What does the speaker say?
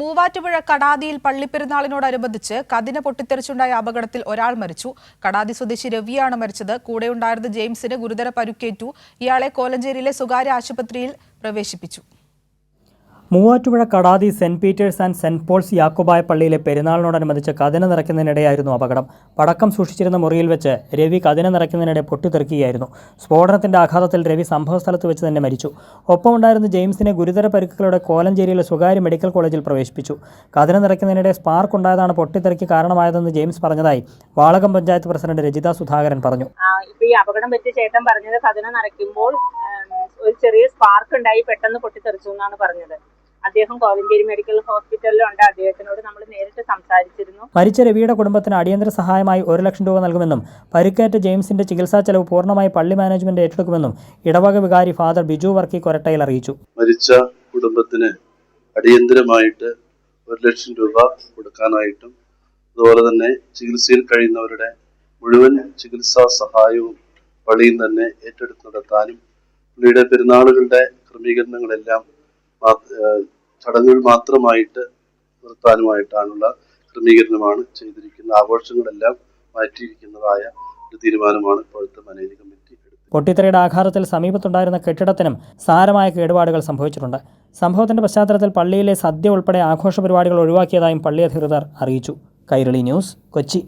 മൂവാറ്റുപുഴ കടാതിയിൽ പള്ളിപ്പെരുന്നാളിനോടനുബന്ധിച്ച് കതിന പൊട്ടിത്തെറിച്ചുണ്ടായ അപകടത്തിൽ ഒരാൾ മരിച്ചു. കടാതി സ്വദേശി രവിയാണ് മരിച്ചത്. കൂടെയുണ്ടായിരുന്ന ജെയിംസിന് ഗുരുതര പരുക്കേറ്റു. ഇയാളെ കോലഞ്ചേരിയിലെ സ്വകാര്യ ആശുപത്രിയിൽ പ്രവേശിപ്പിച്ചു. Muvattupuzha Kadathi saint Peter's and saint Paul's യാക്കോബായ പള്ളിയിലെ പെരുന്നാളിനോടനുബന്ധിച്ച് കതിന നിറയ്ക്കുന്നതിനിടെയായിരുന്നു അപകടം. പടക്കം സൂക്ഷിച്ചിരുന്ന മുറിയിൽ വെച്ച് രവി കതിന നിറയ്ക്കുന്നതിനിടെ പൊട്ടിത്തെറിക്കുകയായിരുന്നു. സ്ഫോടനത്തിന്റെ ആഘാതത്തിൽ രവി സംഭവസ്ഥലത്ത് വെച്ച് തന്നെ മരിച്ചു. ഒപ്പമുണ്ടായിരുന്ന ജെയിംസിനെ ഗുരുതര പരിക്കുകളോടെ കോലഞ്ചേരിയിലെ സ്വകാര്യ മെഡിക്കൽ കോളേജിൽ പ്രവേശിപ്പിച്ചു. കതിന നിറയ്ക്കുന്നതിനിടെ സ്പാർക്ക് ഉണ്ടായതാണ് പൊട്ടിത്തെറിക്ക് കാരണമായതെന്ന് ജെയിംസ് പറഞ്ഞതായി വാളകം പഞ്ചായത്ത് പ്രസിഡന്റ് രജിത സുധാകരൻ പറഞ്ഞു. ഈ അപകടം പറ്റിയ ചേട്ടൻ പറഞ്ഞത് കതിന നിറയ്ക്കുമ്പോൾ ഒരു ചെറിയ സ്പാർക്ക് ഉണ്ടായി പെട്ടെന്ന് പൊട്ടിത്തെറിച്ചു എന്നാണ് പറഞ്ഞത്. അദ്ദേഹം കോലഞ്ചേരി മെഡിക്കൽ ഹോസ്പിറ്റലിലുണ്ട്. അദ്ദേഹത്തിനോട് നമ്മൾ നേരിട്ട് സംസാരിച്ചിരുന്നു. മരിച്ച രവിയുടെ കുടുംബത്തിന് അടിയന്തര സഹായമായി 1 ലക്ഷം രൂപ നൽകുമെന്നും പരിക്കേറ്റ ജെയിംസിന്റെ ചികിത്സാ ചെലവ് പൂർണ്ണമായി പള്ളി മാനേജ്മെന്റ് ഏറ്റെടുക്കുമെന്നും ഇടവക വികാരി ഫാദർ ബിജു വർക്കി കൊരട്ടയിൽ അറിയിച്ചു. മരിച്ച കുടുംബത്തിന് അടിയന്തരമായിട്ട് 1 ലക്ഷം രൂപ കൊടുക്കാനായിട്ടും അതുപോലെ തന്നെ ചികിത്സയിൽ കഴിയുന്നവരുടെ മുഴുവൻ ചികിത്സാ സഹായവും പള്ളിയിൽ തന്നെ ഏറ്റെടുത്ത് നടത്താനും പള്ളിയുടെ പെരുന്നാളുകളുടെ ക്രമീകരണങ്ങളെല്ലാം ചടങ്ങുകൾ മാത്രമായിട്ട് നിർത്താനുമായിട്ടാണുള്ള ക്രമീകരണമാണ് ചെയ്തിരിക്കുന്നത്. ആഘോഷങ്ങളെല്ലാം മാറ്റിയിരിക്കുന്നതായ ഒരു തീരുമാനമാണ് ഇപ്പോഴത്തെ മാനേജിംഗ് കമ്മിറ്റി എടുത്തത്. പൊട്ടിത്തെറിയുടെ ആഘാതത്തിൽ സമീപത്തുണ്ടായിരുന്ന കെട്ടിടത്തിനും സാരമായ കേടുപാടുകൾ സംഭവിച്ചിട്ടുണ്ട്. സംഭവത്തിന്റെ പശ്ചാത്തലത്തിൽ പള്ളിയിലെ സദ്യ ഉൾപ്പെടെ ആഘോഷ പരിപാടികൾ ഒഴിവാക്കിയതായും പള്ളി അധികൃതർ അറിയിച്ചു. കൈരളി ന്യൂസ്, കൊച്ചി.